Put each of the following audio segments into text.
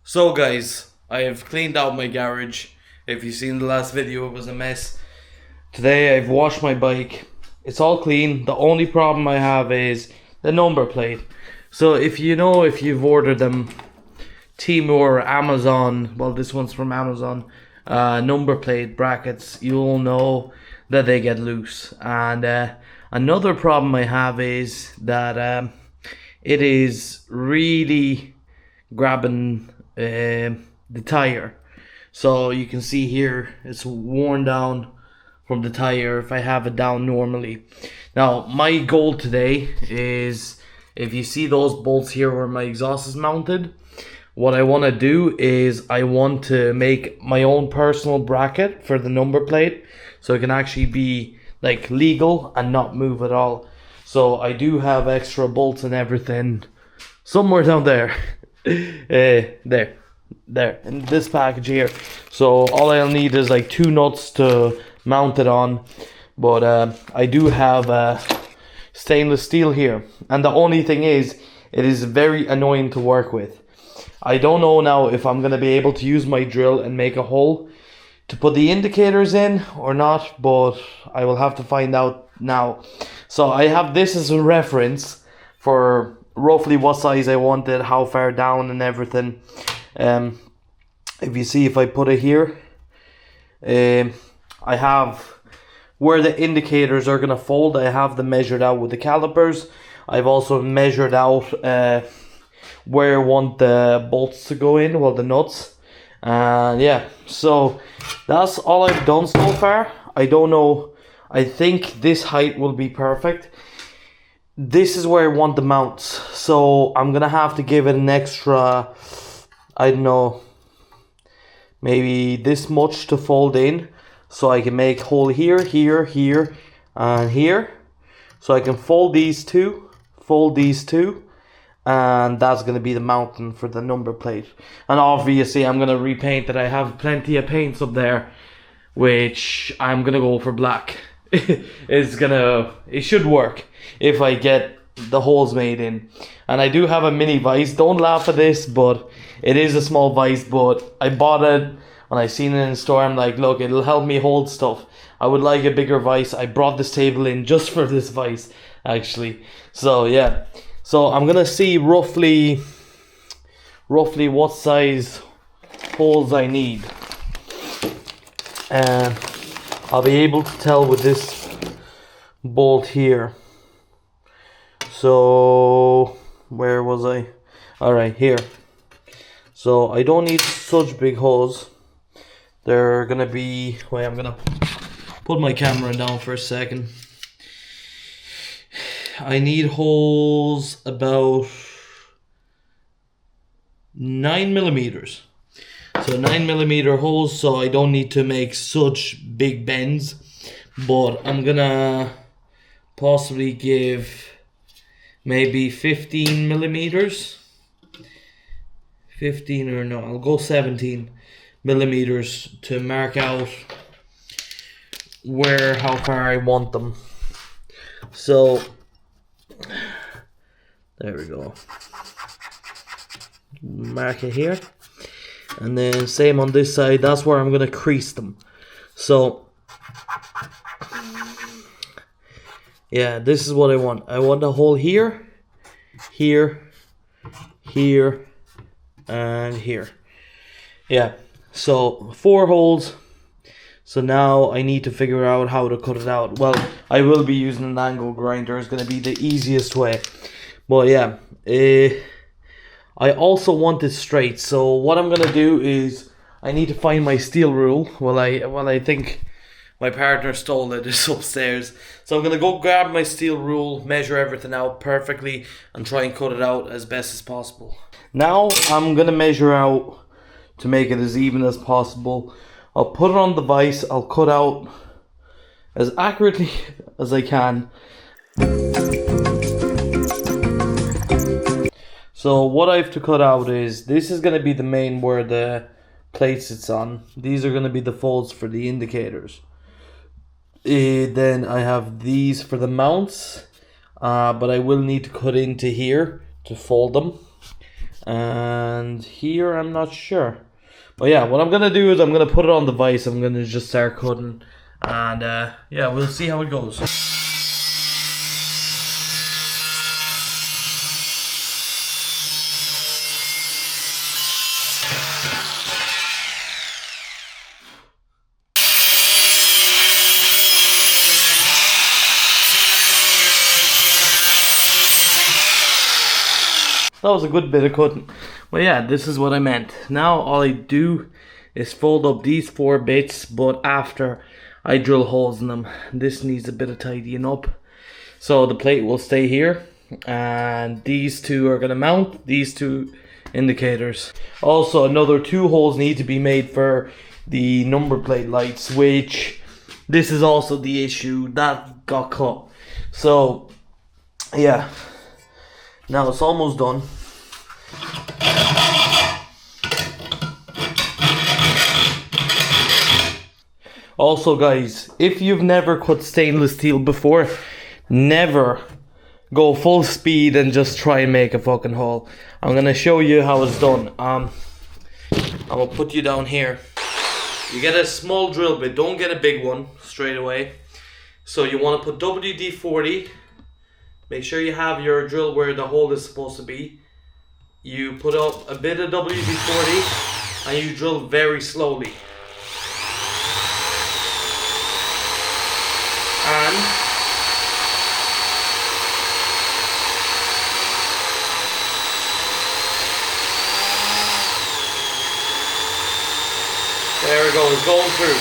So guys, I have cleaned out my garage. If you've seen the last video, it was a mess. Today I've washed my bike. It's all clean. The only problem I have is the number plate. So if you've ordered them Temu or Amazon, well, this one's from Amazon, number plate brackets, you'll know that they get loose. And another problem I have is that it is really grabbing the tire. So you can see here it's worn down from the tire if I have it down normally. Now my goal today is, if you see those bolts here where my exhaust is mounted, what I want to do is I want to make my own personal bracket for the number plate so it can actually be like legal and not move at all. So I do have extra bolts and everything somewhere down there. There in this package here. So all I'll need is like 2 nuts to mount it on, but I do have stainless steel here, and the only thing is it is very annoying to work with. I don't know now if I'm gonna be able to use my drill and make a hole to put the indicators in or not, but I will have to find out now. So I have this as a reference for roughly what size I wanted, how far down and everything. If you see, if I put it here, I have where the indicators are gonna fold. I have them measured out with the calipers. I've also measured out where I want the bolts to go in, well, the nuts. And yeah, so that's all I've done so far. I don't know, I think this height will be perfect. This is where I want the mounts, so I'm gonna have to give it an extra, I don't know, maybe this much to fold in, so I can make hole here, here, here, and here. So I can fold these two, and that's gonna be the mounting for the number plate. And obviously I'm gonna repaint it. I have plenty of paints up there, which I'm gonna go for black. It should work if I get the holes made in. And I do have a mini vise. Don't laugh at this, but it is a small vise, but I bought it when I seen it in the store. I'm like, look, it'll help me hold stuff. I would like a bigger vise. I brought this table in just for this vise, actually. So yeah, so I'm gonna see roughly what size holes I need, and I'll be able to tell with this bolt here. So where was I? All right, here. So I don't need such big holes. They're gonna be, wait, I'm gonna put my camera down for a second. I need holes about 9 millimeters. So 9mm holes, so I don't need to make such big bends. But I'm gonna possibly give maybe 15 millimeters. 15, or no, I'll go 17 millimeters to mark out how far I want them. So there we go. Mark it here. And then same on this side, that's where I'm gonna crease them. So yeah, this is what I want. I want a hole here, here, here, and here. Yeah, so 4 holes. So now I need to figure out how to cut it out. Well, I will be using an angle grinder. It's gonna be the easiest way. But yeah, I also want it straight. So what I'm gonna do is I need to find my steel rule. Well, I think my partner stole it. It's upstairs. So I'm gonna go grab my steel rule, measure everything out perfectly, and try and cut it out as best as possible. Now I'm gonna measure out to make it as even as possible. I'll put it on the vise. I'll cut out as accurately as I can. So what I have to cut out is, this is gonna be the main where the plate sits on. These are gonna be the folds for the indicators. Then I have these for the mounts, but I will need to cut into here to fold them. and here I'm not sure. But yeah, what I'm gonna do is I'm gonna put it on the vise. I'm gonna just start cutting, and yeah, we'll see how it goes. That was a good bit of cutting. But yeah, this is what I meant. Now all I do is fold up these 4 bits, but after I drill holes in them. This needs a bit of tidying up. So the plate will stay here, and these 2 are going to mount, these 2 indicators. Also, another 2 holes need to be made for the number plate lights, which this is also the issue that got cut. So yeah, now it's almost done. Also guys, if you've never cut stainless steel before, never go full speed and just try and make a fucking hole. I'm gonna show you how it's done. I'm gonna put you down here. You get a small drill bit, don't get a big one straight away. So you want to put WD-40. Make sure you have your drill where the hole is supposed to be. You put up a bit of WD-40 and you drill very slowly. And there it goes, going through.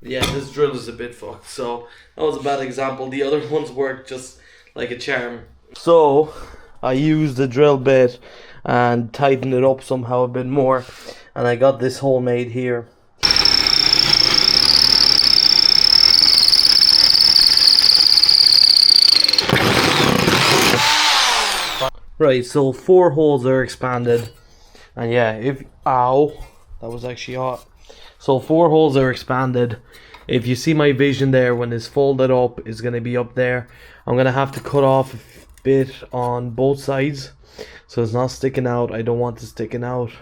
Yeah, this drill is a bit fucked, so that was a bad example. The other ones worked just like a charm. So I used the drill bit and tightened it up somehow a bit more, and I got this hole made here. Right, so 4 holes are expanded, and yeah, ow, that was actually hot. So 4 holes are expanded. If you see my vision there, when it's folded up, it's going to be up there. I'm going to have to cut off a bit on both sides, so it's not sticking out. I don't want it sticking out.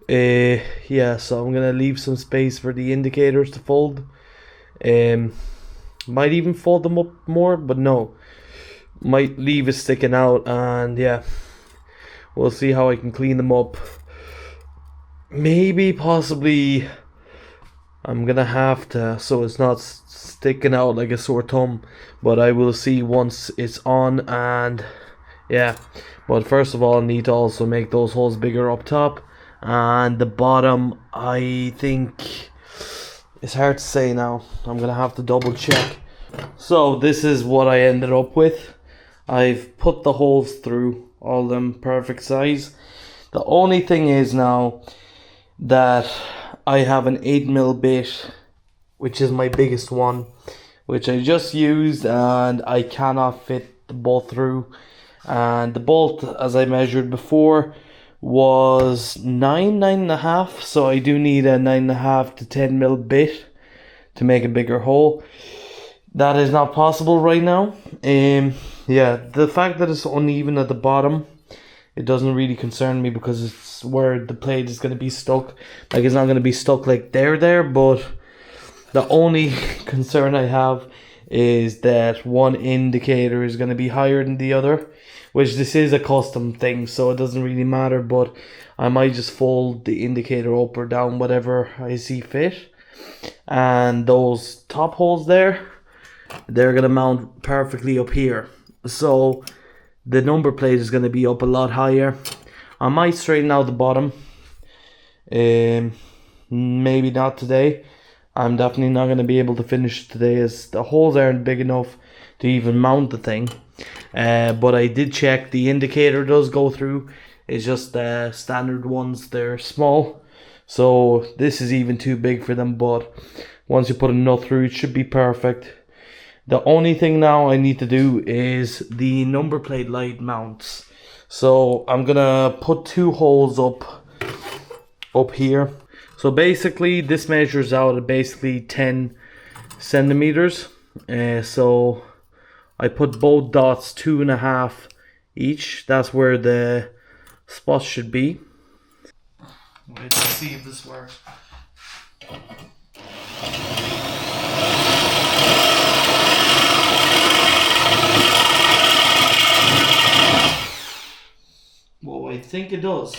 Yeah, so I'm going to leave some space for the indicators to fold. Might even fold them up more, but no. Might leave it sticking out, and yeah, we'll see how I can clean them up. Maybe, possibly, I'm gonna have to, so it's not sticking out like a sore thumb, but I will see once it's on. And yeah, but first of all, I need to also make those holes bigger up top, and the bottom, I think, it's hard to say now. I'm gonna have to double check. So this is what I ended up with. I've put the holes through, all them perfect size. The only thing is now that I have an 8mm bit, which is my biggest one, which I just used, and I cannot fit the bolt through. And the bolt, as I measured before, was 9.5, so I do need a 9.5 to 10mm bit to make a bigger hole. That is not possible right now. Yeah, the fact that it's uneven at the bottom, it doesn't really concern me, because it's where the plate is going to be stuck. Like, it's not going to be stuck like there, but the only concern I have is that one indicator is going to be higher than the other, which this is a custom thing, so it doesn't really matter, but I might just fold the indicator up or down, whatever I see fit. And those top holes there, they're going to mount perfectly up here. So the number plate is going to be up a lot higher. I might straighten out the bottom. Maybe not today. I'm definitely not going to be able to finish today, as the holes aren't big enough to even mount the thing. But I did check, the indicator does go through. It's just the standard ones, they're small. So this is even too big for them, but once you put a nut through, it should be perfect. The only thing now I need to do is the number plate light mounts. So I'm gonna put 2 holes up here. So basically this measures out at basically 10 centimeters. So I put both dots 2.5 each. That's where the spots should be. Let's see if this works. Well, I think it does.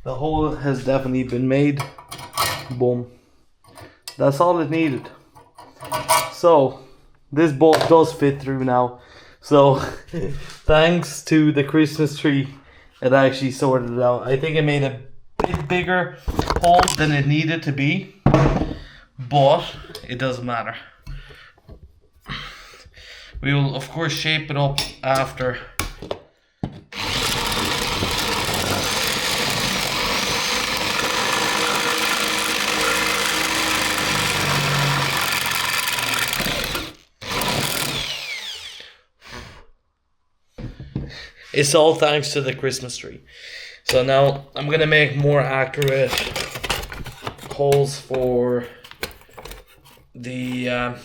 The hole has definitely been made. Boom. That's all it needed. So this bolt does fit through now. So thanks to the Christmas tree, it actually sorted it out. I think it made a bit bigger hole than it needed to be, but it doesn't matter. We will of course shape it up after. It's all thanks to the Christmas tree. So now I'm gonna make more accurate holes for the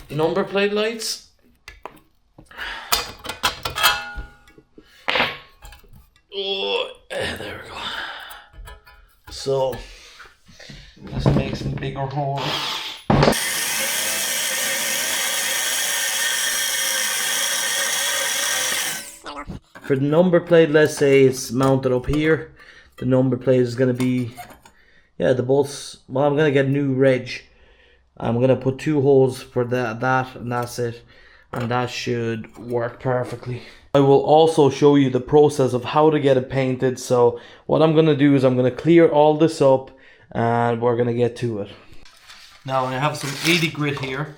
number plate lights. Oh, there we go. So let's make some bigger holes. For the number plate, let's say it's mounted up here. The number plate is going to be, yeah, the bolts. Well, I'm going to get a new reg. I'm going to put 2 holes for that, and that's it. And that should work perfectly. I will also show you the process of how to get it painted. So what I'm going to do is I'm going to clear all this up and we're going to get to it. Now I have some 80 grit here.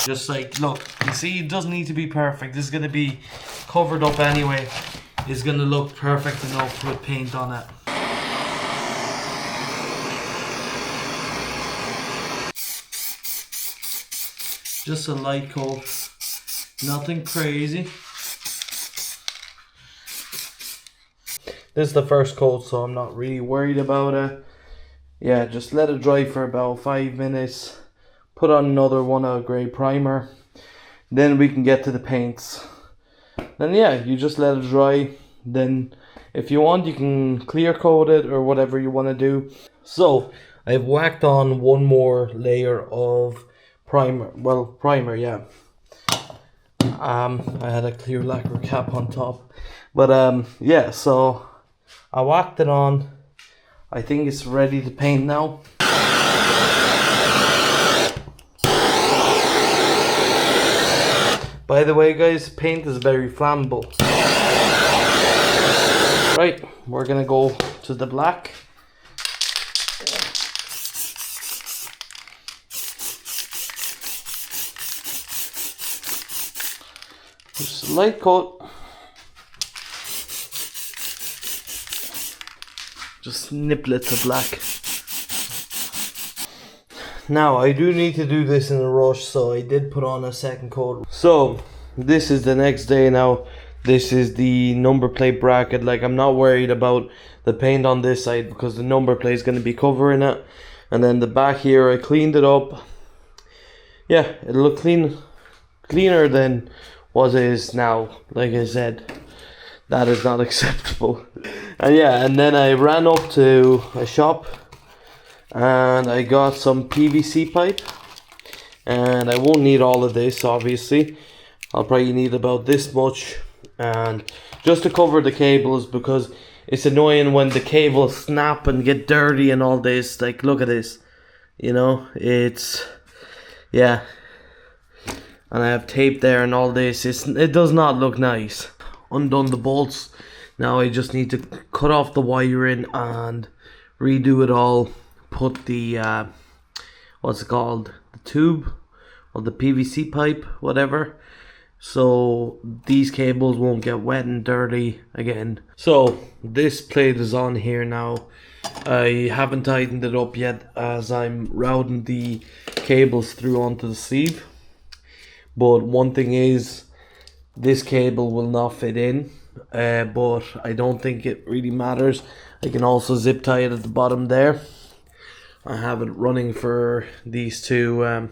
Just like, look, you see, it doesn't need to be perfect. This is going to be covered up anyway. It's going to look perfect enough with paint on it. Just a light coat, nothing crazy. This is the first coat, so I'm not really worried about it. Yeah, just let it dry for about 5 minutes. Put on another one of grey primer. Then we can get to the paints. Then yeah, you just let it dry. Then if you want, you can clear coat it or whatever you want to do. So I've whacked on one more layer of primer. Well, primer, yeah. I had a clear lacquer cap on top. But yeah, so I whacked it on. I think it's ready to paint now. By the way, guys, paint is very flammable. Right, we're gonna go to the black. Just a light coat. Just niblets of black. Now, I do need to do this in a rush, so I did put on a second coat. So, this is the next day now. This is the number plate bracket. Like, I'm not worried about the paint on this side because the number plate is going to be covering it. And then the back here, I cleaned it up. Yeah, it'll look cleaner than what it is now. Like I said, that is not acceptable. And yeah, and then I ran up to a shop. And I got some PVC pipe, and I won't need all of this, obviously. I'll probably need about this much, and just to cover the cables, because it's annoying when the cables snap and get dirty and all this. Like, look at this, you know, it's, yeah, and I have tape there and all this. It does not look nice. Undone the bolts. Now I just need to cut off the wiring and redo it all. Put the what's it called, the tube or the PVC pipe, whatever, so these cables won't get wet and dirty again. So this plate is on here now. I haven't tightened it up yet as I'm routing the cables through onto the sleeve, but one thing is, this cable will not fit in. but I don't think it really matters. I can also zip tie it at the bottom there. I have it running for these two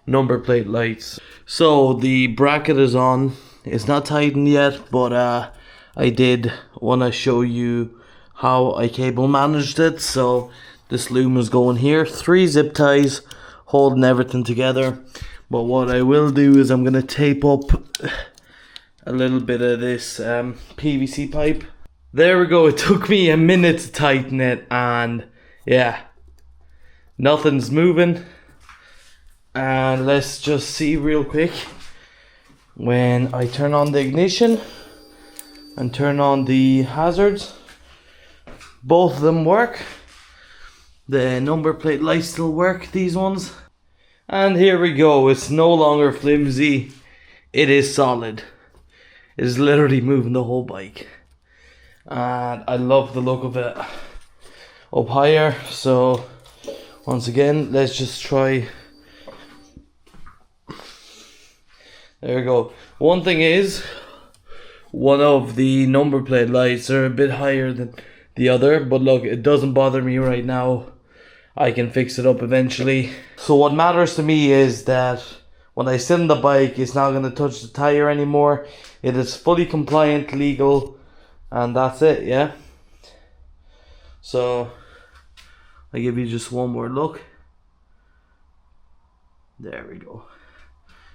number plate lights. So the bracket is on. It's not tightened yet, but I did want to show you how I cable managed it. So this loom is going here, 3 zip ties holding everything together. But what I will do is I'm going to tape up a little bit of this PVC pipe. There we go. It took me a minute to tighten it, and yeah, nothing's moving. And let's just see real quick. When I turn on the ignition and turn on the hazards, both of them work. The number plate lights still work, these ones. And here we go. It's no longer flimsy. It is solid. It is literally moving the whole bike. And I love the look of it up higher. So once again, let's just try. There we go. One thing is, one of the number plate lights are a bit higher than the other, but look, it doesn't bother me right now. I can fix it up eventually. So what matters to me is that when I sit on the bike, it's not going to touch the tire anymore. It is fully compliant, legal, and that's it, yeah? So I give you just one more look. There we go.